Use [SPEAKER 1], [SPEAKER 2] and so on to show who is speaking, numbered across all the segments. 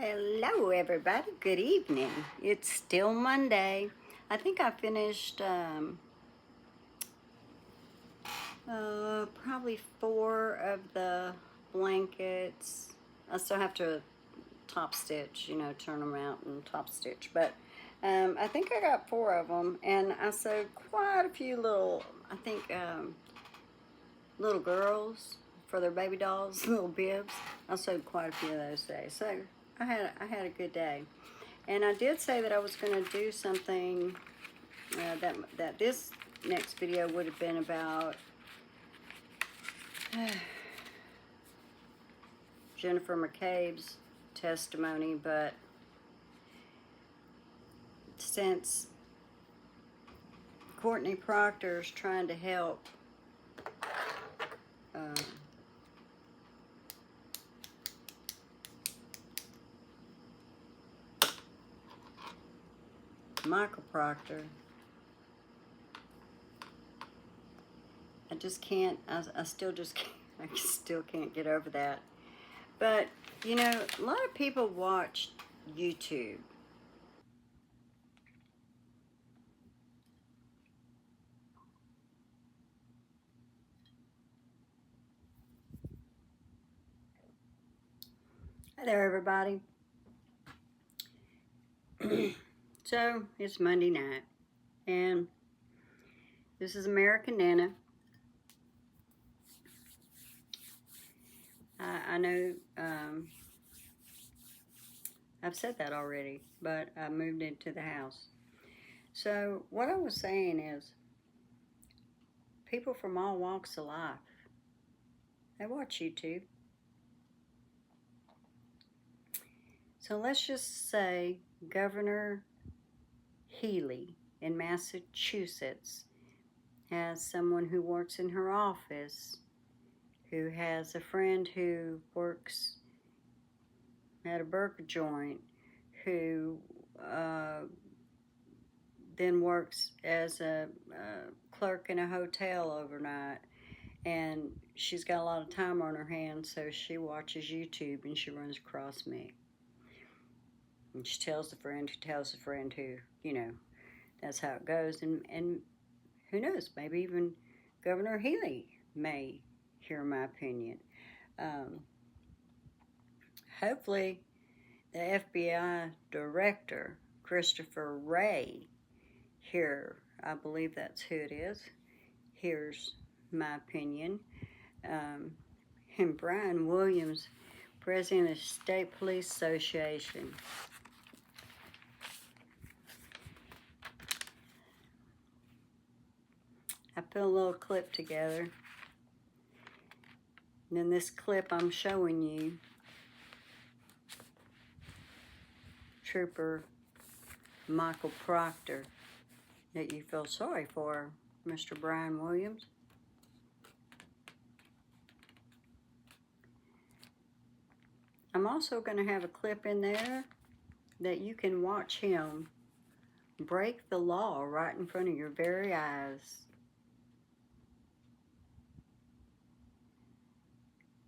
[SPEAKER 1] Hello, everybody. Good evening. It's still Monday. I think I finished probably 4 of the blankets. I still have to top stitch, turn them out and top stitch. But I think I got 4 of them, and I sewed quite a few little, I think, little girls for their baby dolls, little bibs. I sewed quite a few of those days. So I had a good day. And I did say that I was going to do something that this next video would have been about Jennifer McCabe's testimony, but since Courtney Proctor is trying to help Michael Proctor, I just can't, I still just can't, I still can't get over that. But, a lot of people watch YouTube. Hi there, everybody. So, it's Monday night, and this is American Nana. I know I've said that already, but I moved into the house. So what I was saying is, people from all walks of life, they watch YouTube. So let's just say Governor Healy in Massachusetts has someone who works in her office who has a friend who works at a burger joint, who then works as a clerk in a hotel overnight, and she's got a lot of time on her hands, so she watches YouTube and she runs across me. And she tells a friend who tells a friend who, that's how it goes. And who knows, maybe even Governor Healy may hear my opinion. Hopefully the FBI director, Christopher Wray, here, I believe that's who it is, here's my opinion. And Brian Williams, president of the State Police Association. I put a little clip together. And in this clip I'm showing you Trooper Michael Proctor, that you feel sorry for, Mr. Brian Williams. I'm also going to have a clip in there that you can watch him break the law right in front of your very eyes.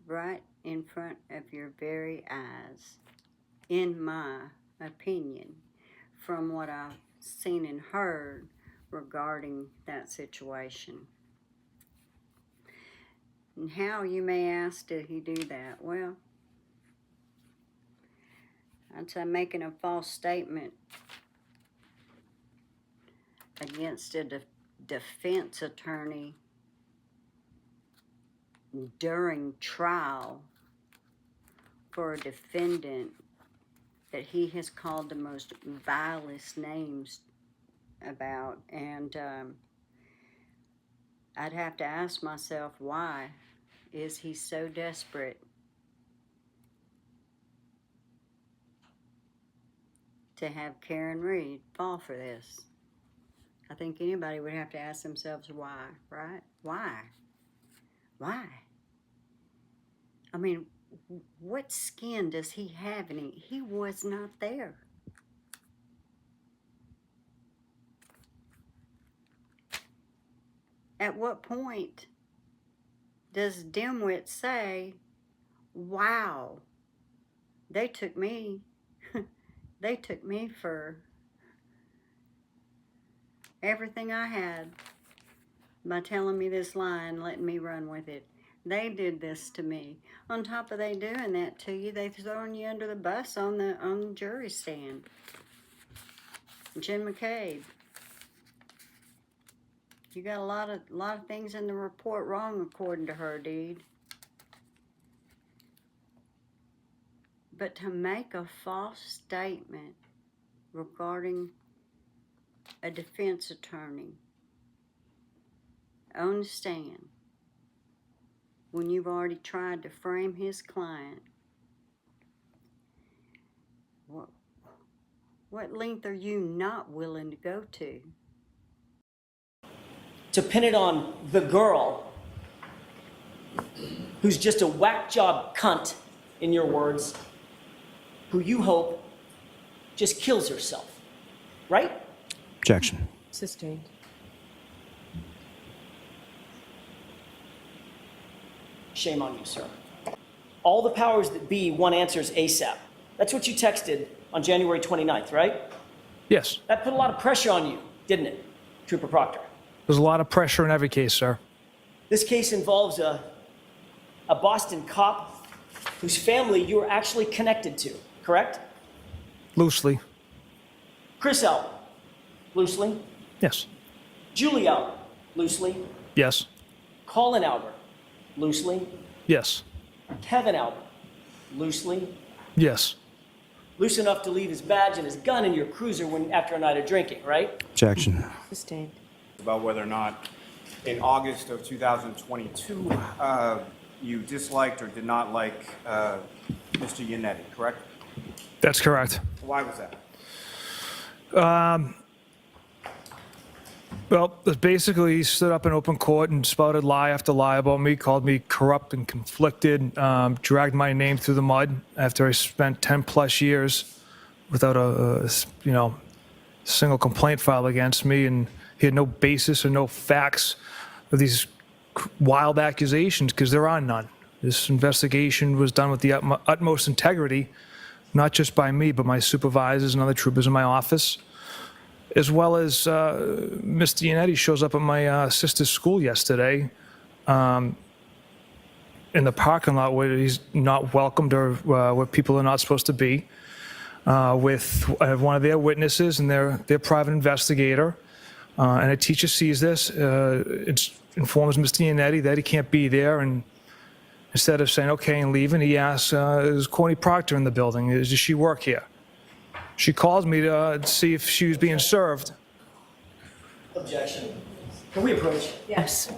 [SPEAKER 1] Right in front of your very eyes, in my opinion, from what I've seen and heard regarding that situation. And how, you may ask, did he do that? Well, I'd say making a false statement against a defense attorney during trial for a defendant that he has called the most vilest names about. And I'd have to ask myself, why is he so desperate to have Karen Reed fall for this? I think anybody would have to ask themselves why, right? Why? Why? I mean, what skin does he have in it? He was not there. At what point does dimwit say, wow, they took me They took me for everything I had by telling me this lie and letting me run with it. They did this to me. On top of they doing that to you, they throwing you under the bus on the jury stand. Jim McCabe, you got a lot of things in the report wrong according to her, dude. But to make a false statement regarding a defense attorney on the stand when you've already tried to frame his client, what length are you not willing to go to?
[SPEAKER 2] To pin it on the girl who's just a whack job cunt, in your words, who you hope just kills herself, right?
[SPEAKER 3] Objection.
[SPEAKER 4] Sustained.
[SPEAKER 2] Shame on you, sir. All the powers that be want answers ASAP. That's what you texted on January 29th, right?
[SPEAKER 3] Yes.
[SPEAKER 2] That put a lot of pressure on you, didn't it, Trooper Proctor?
[SPEAKER 3] There's a lot of pressure in every case, sir.
[SPEAKER 2] This case involves a Boston cop whose family you were actually connected to, correct?
[SPEAKER 3] Loosely.
[SPEAKER 2] Chris L. Loosely.
[SPEAKER 3] Yes.
[SPEAKER 2] Julie L. Loosely.
[SPEAKER 3] Yes.
[SPEAKER 2] Colin Albert. Loosely.
[SPEAKER 3] Yes.
[SPEAKER 2] Kevin Albert. Loosely.
[SPEAKER 3] Yes.
[SPEAKER 2] Loose enough to leave his badge and his gun in your cruiser after a night of drinking, right?
[SPEAKER 3] Objection.
[SPEAKER 4] Sustained.
[SPEAKER 5] About whether or not in August of 2022 you disliked or did not like Mr. Yannetti, correct?
[SPEAKER 3] That's correct.
[SPEAKER 5] Why was that?
[SPEAKER 3] Well, basically, he stood up in open court and spouted lie after lie about me, called me corrupt and conflicted, dragged my name through the mud after I spent 10 plus years without a single complaint filed against me, and he had no basis or no facts of these wild accusations because there are none. This investigation was done with the utmost integrity, not just by me, but my supervisors and other troopers in my office, as well as Mr. Yannetti shows up at my sister's school yesterday in the parking lot where he's not welcomed or where people are not supposed to be, with one of their witnesses and their private investigator. And a teacher sees this, informs Mr. Yannetti that he can't be there, and instead of saying okay and leaving, he asks, is Courtney Proctor in the building? Does she work here? She calls me to see if she was being served.
[SPEAKER 2] Objection. Can we approach?
[SPEAKER 4] Yes.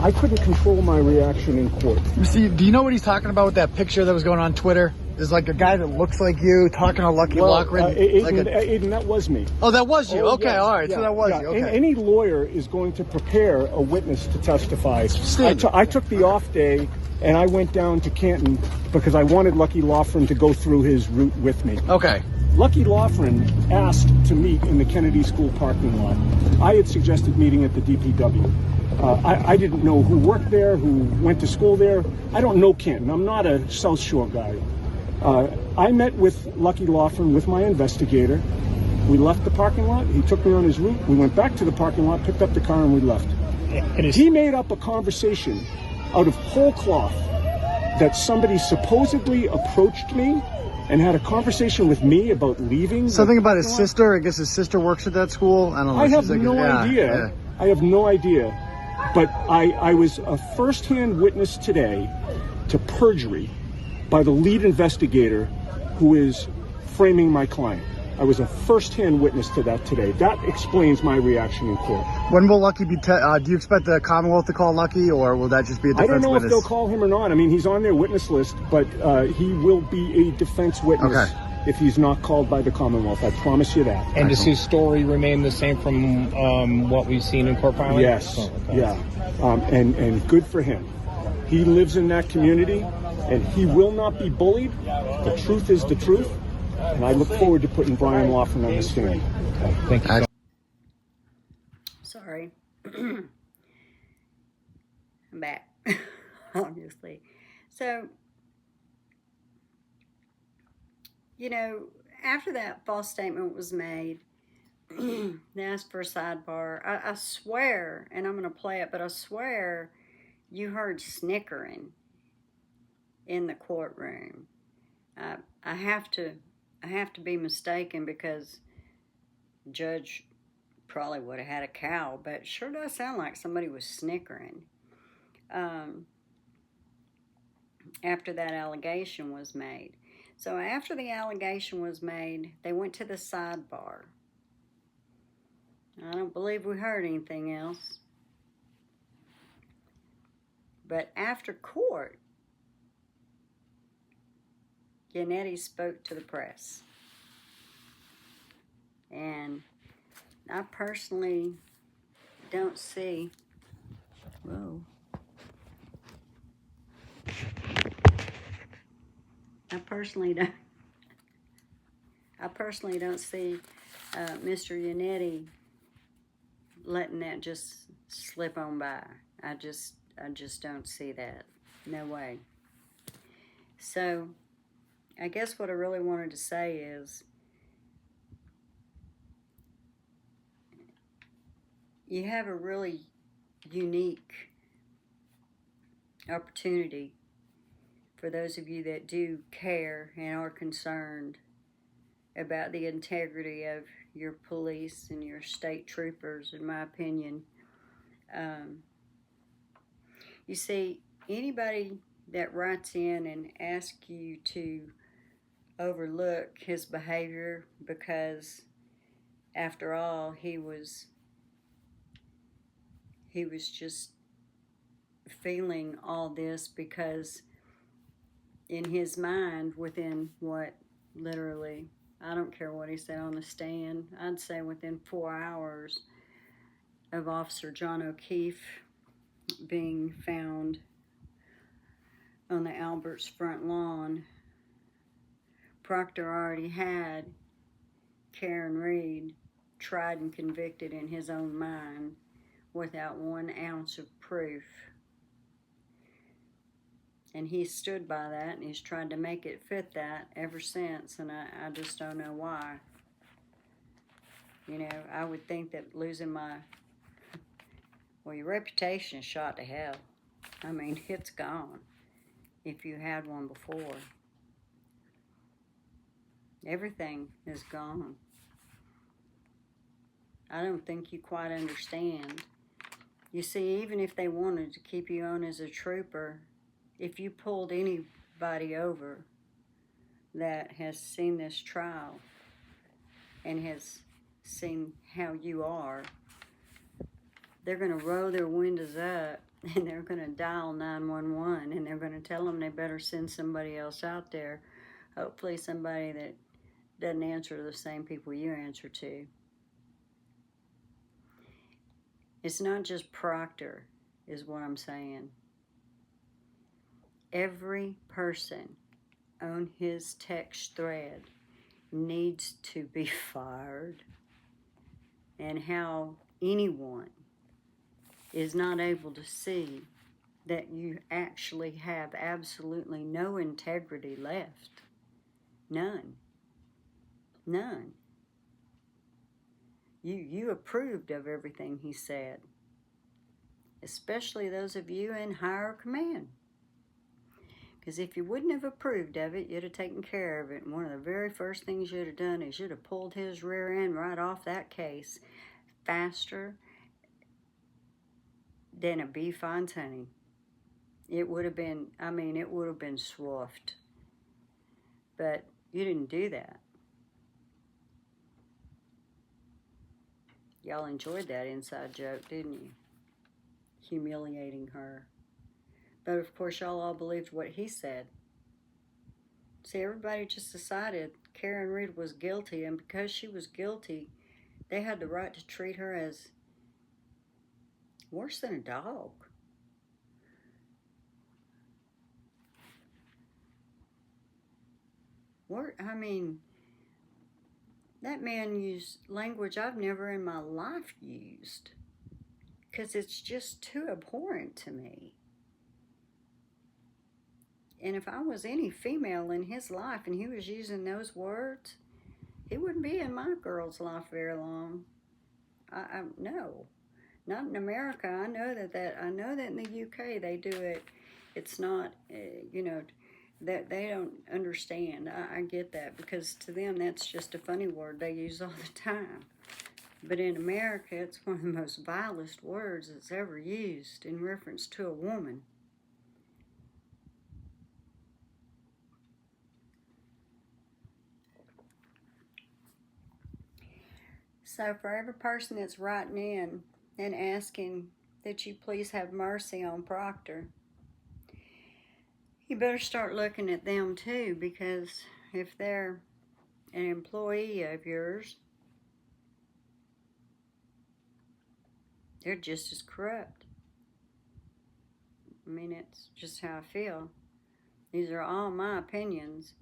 [SPEAKER 6] I couldn't control my reaction in court.
[SPEAKER 7] See, do you know what he's talking about with that picture that was going on Twitter? There's like a guy that looks like you talking to Lucky Lochran.
[SPEAKER 6] Aiden, that was me.
[SPEAKER 7] Oh, that was you. Okay,
[SPEAKER 6] yeah,
[SPEAKER 7] all right. So that was you. Okay.
[SPEAKER 6] Any lawyer is going to prepare a witness to testify.
[SPEAKER 7] Steve.
[SPEAKER 6] I took the off day and I went down to Canton because I wanted Lucky Lochran to go through his route with me.
[SPEAKER 7] Okay.
[SPEAKER 6] Lucky Lochran asked to meet in the Kennedy School parking lot. I had suggested meeting at the DPW. I didn't know who worked there, who went to school there. I don't know Canton. I'm not a South Shore guy. I met with Lucky Lochran with my investigator. We left the parking lot. He took me on his route. We went back to the parking lot, picked up the car, and we left. He made up a conversation out of whole cloth that somebody supposedly approached me and had a conversation with me about leaving.
[SPEAKER 7] Something about his sister. I guess his sister works at that school. I don't know.
[SPEAKER 6] I have no idea.
[SPEAKER 7] Yeah.
[SPEAKER 6] I have no idea. But I was a first-hand witness today to perjury by the lead investigator who is framing my client. I was a first-hand witness to that today. That explains my reaction in court.
[SPEAKER 7] When will Lucky be? Do you expect the Commonwealth to call Lucky, or will that just be a defense
[SPEAKER 6] I don't know
[SPEAKER 7] witness?
[SPEAKER 6] if they'll call him or not. I mean, he's on their witness list, but he will be a defense witness if he's not called by the Commonwealth. I promise you that.
[SPEAKER 8] And does his story remain the same from what we've seen in court filing?
[SPEAKER 6] Yes.
[SPEAKER 8] Oh, okay.
[SPEAKER 6] Yeah. And good for him. He lives in that community, and he will not be bullied. The truth is the truth. And I look forward to putting Brian Loughlin on the stand.
[SPEAKER 8] Thank you.
[SPEAKER 1] Sorry. I'm back, obviously. So, you know, after that false statement was made, they asked for a sidebar. I swear, and I'm going to play it, but I swear you heard snickering in the courtroom. I have to be mistaken because the judge probably would have had a cow, but it sure does sound like somebody was snickering after that allegation was made. So after the allegation was made, they went to the sidebar. I don't believe we heard anything else. But after court, Yannetti spoke to the press. And I personally don't see, whoa. I personally don't see Mr. Yannetti letting that just slip on by. I just don't see that. No way. So, I guess what I really wanted to say is, you have a really unique opportunity for those of you that do care and are concerned about the integrity of your police and your state troopers, in my opinion. You see, anybody that writes in and asks you to overlook his behavior because, after all, he was just feeling all this because in his mind, within what, literally, I don't care what he said on the stand, I'd say within 4 hours of Officer John O'Keefe being found on the Albert's front lawn, Proctor already had Karen Reed tried and convicted in his own mind without 1 ounce of proof. And he stood by that, and he's tried to make it fit that ever since, and I just don't know why. You know, I would think that losing your reputation is shot to hell. I mean, it's gone if you had one before. Everything is gone. I don't think you quite understand. You see, even if they wanted to keep you on as a trooper, if you pulled anybody over that has seen this trial and has seen how you are, they're going to roll their windows up and they're going to dial 911 and they're going to tell them they better send somebody else out there, hopefully somebody that doesn't answer to the same people you answer to. It's not just Proctor, is what I'm saying. Every person on his text thread needs to be fired. And how anyone is not able to see that you actually have absolutely no integrity left. None. None. You approved of everything he said, especially those of you in higher command. Because if you wouldn't have approved of it, you'd have taken care of it. And one of the very first things you'd have done is you'd have pulled his rear end right off that case faster than a bee finds honey. It would have been, it would have been swift. But you didn't do that. Y'all enjoyed that inside joke, didn't you? Humiliating her. But of course, y'all all believed what he said. See, everybody just decided Karen Reed was guilty, and because she was guilty, they had the right to treat her as worse than a dog. That man used language I've never in my life used, because it's just too abhorrent to me. And if I was any female in his life and he was using those words, he wouldn't be in my girl's life very long. No, not in America. I know that in the UK they do it. It's not, that they don't understand. I get that because to them that's just a funny word they use all the time. But in America, it's one of the most vilest words that's ever used in reference to a woman. So for every person that's writing in and asking that you please have mercy on Proctor, you better start looking at them too, because if they're an employee of yours, they're just as corrupt. I mean, it's just how I feel. These are all my opinions.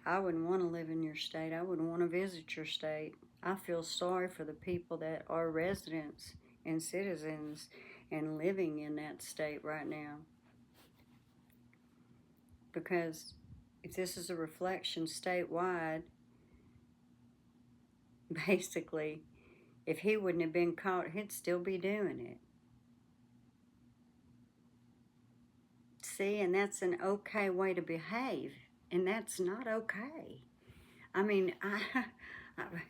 [SPEAKER 1] I wouldn't want to live in your state. I wouldn't want to visit your state. I feel sorry for the people that are residents and citizens and living in that state right now. Because if this is a reflection statewide, basically, if he wouldn't have been caught, he'd still be doing it. See, and that's an okay way to behave, and that's not okay. I mean,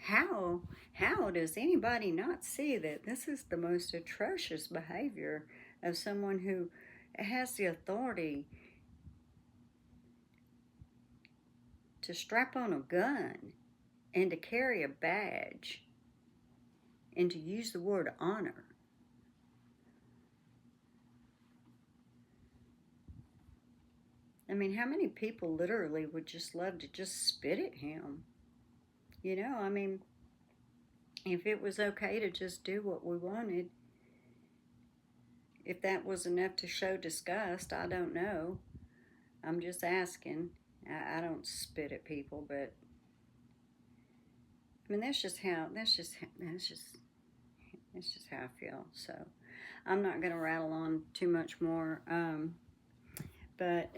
[SPEAKER 1] how does anybody not see that this is the most atrocious behavior of someone who has the authority to strap on a gun and to carry a badge and to use the word honor? I mean, how many people literally would just love to just spit at him? You know, I mean, if it was okay to just do what we wanted, if that was enough to show disgust, I don't know. I'm just asking. I don't spit at people, but I mean, that's just how I feel. So I'm not going to rattle on too much more. But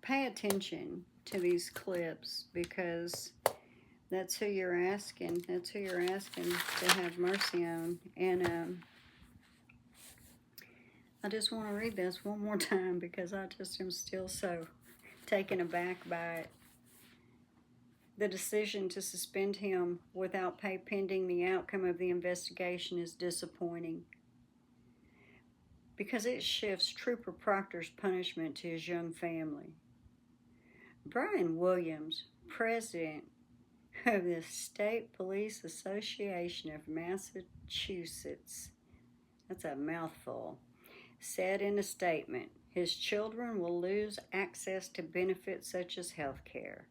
[SPEAKER 1] pay attention to these clips, because that's who you're asking. That's who you're asking to have mercy on. And I just want to read this one more time because I just am still so taken aback by it. The decision to suspend him without pay pending the outcome of the investigation is disappointing, because it shifts Trooper Proctor's punishment to his young family. Brian Williams, president of the State Police Association of Massachusetts, that's a mouthful, said in a statement, his children will lose access to benefits such as health care.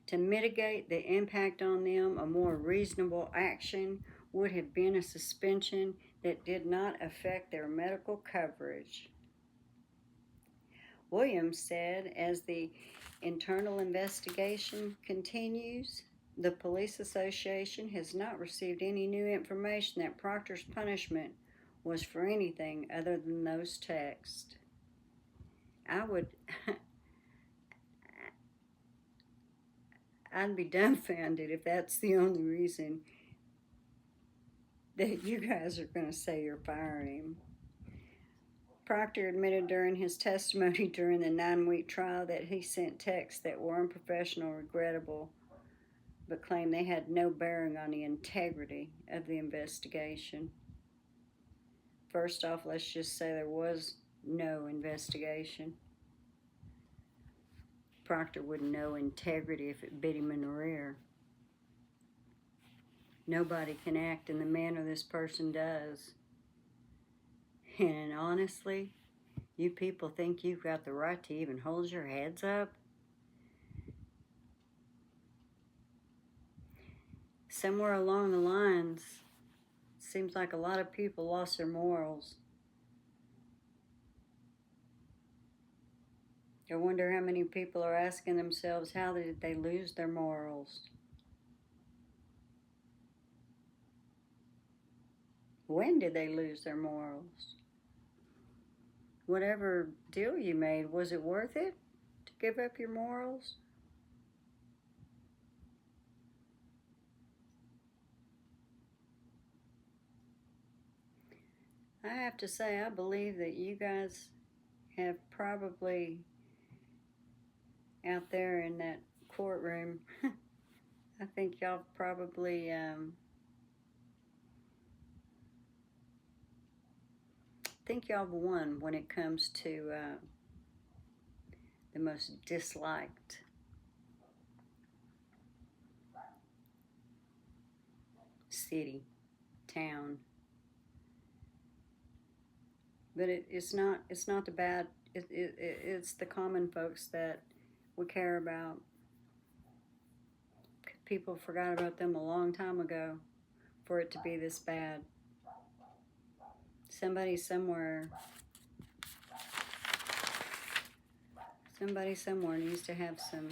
[SPEAKER 1] To mitigate the impact on them, a more reasonable action would have been a suspension that did not affect their medical coverage. Williams said, as the internal investigation continues, the police association has not received any new information that Proctor's punishment was for anything other than those texts. I'd be dumbfounded if that's the only reason that you guys are going to say you're firing him. Proctor admitted during his testimony during the 9-week trial that he sent texts that were unprofessional, regrettable, but claimed they had no bearing on the integrity of the investigation. First off, let's just say there was no investigation. Proctor wouldn't know integrity if it bit him in the rear. Nobody can act in the manner this person does. And honestly, you people think you've got the right to even hold your heads up? Somewhere along the lines, it seems like a lot of people lost their morals. I wonder how many people are asking themselves, how did they lose their morals? When did they lose their morals? Whatever deal you made, was it worth it? give up your morals? I have to say, I believe that you guys have probably, out there in that courtroom, I think y'all probably think y'all have won when it comes to the most disliked city, town. But it's not the bad. It's the common folks that we care about. People forgot about them a long time ago for it to be this bad. Somebody somewhere needs to have some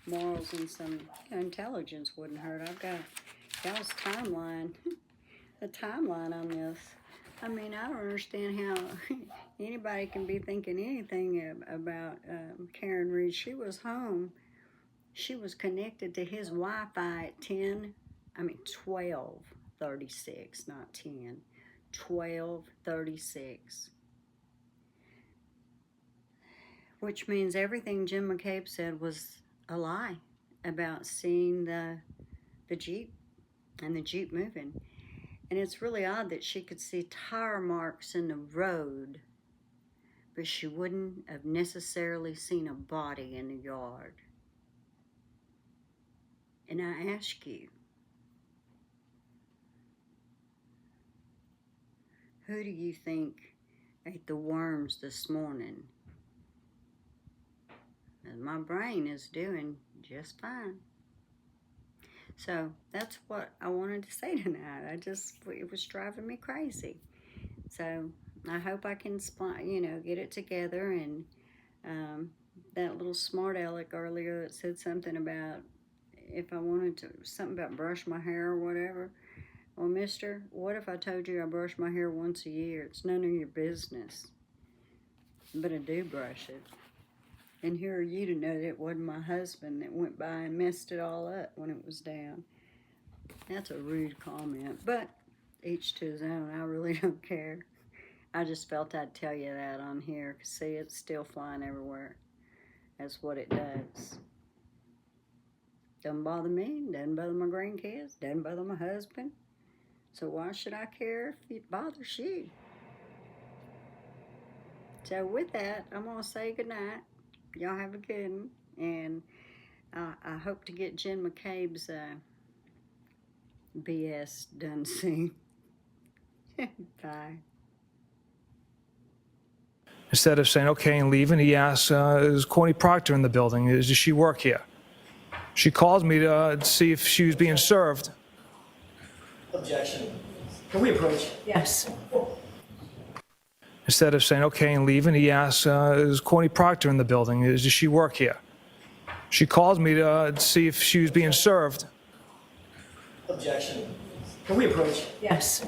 [SPEAKER 1] morals and some intelligence. Wouldn't hurt. I've got y'all's timeline, the timeline on this. I mean, I don't understand how anybody can be thinking anything about Karen Reed. She was home. She was connected to his Wi-Fi at 12:36, not 10. 12:36. Which means everything Jim McCabe said was a lie about seeing the Jeep and the Jeep moving. And it's really odd that she could see tire marks in the road, but she wouldn't have necessarily seen a body in the yard. And I ask you, who do you think ate the worms this morning? And my brain is doing just fine. So that's what I wanted to say tonight. It was driving me crazy. So I hope I can, get it together. And that little smart aleck earlier that said something about if I wanted to, something about brush my hair or whatever. Well, mister, what if I told you I brush my hair once a year? It's none of your business. But I do brush it. And who are you to know that it wasn't my husband that went by and messed it all up when it was down? That's a rude comment, but each to his own. I really don't care. I just felt I'd tell you that on here. See, it's still flying everywhere. That's what it does. Doesn't bother me, doesn't bother my grandkids, doesn't bother my husband. So why should I care if it bothers you? So with that, I'm going to say goodnight. Y'all have a good one. And I hope to get Jen McCabe's BS done soon. Bye.
[SPEAKER 3] Instead of saying okay and leaving, he asks, is Courtney Proctor in the building? Does she work here? She calls me to see if she was being served.
[SPEAKER 2] Objection. Can we approach?
[SPEAKER 4] Yes.
[SPEAKER 3] Instead of saying okay and leaving, he asks, is Courtney Proctor in the building? Does she work here? She calls me to see if she was being served.
[SPEAKER 2] Objection. Can we approach?
[SPEAKER 4] Yes.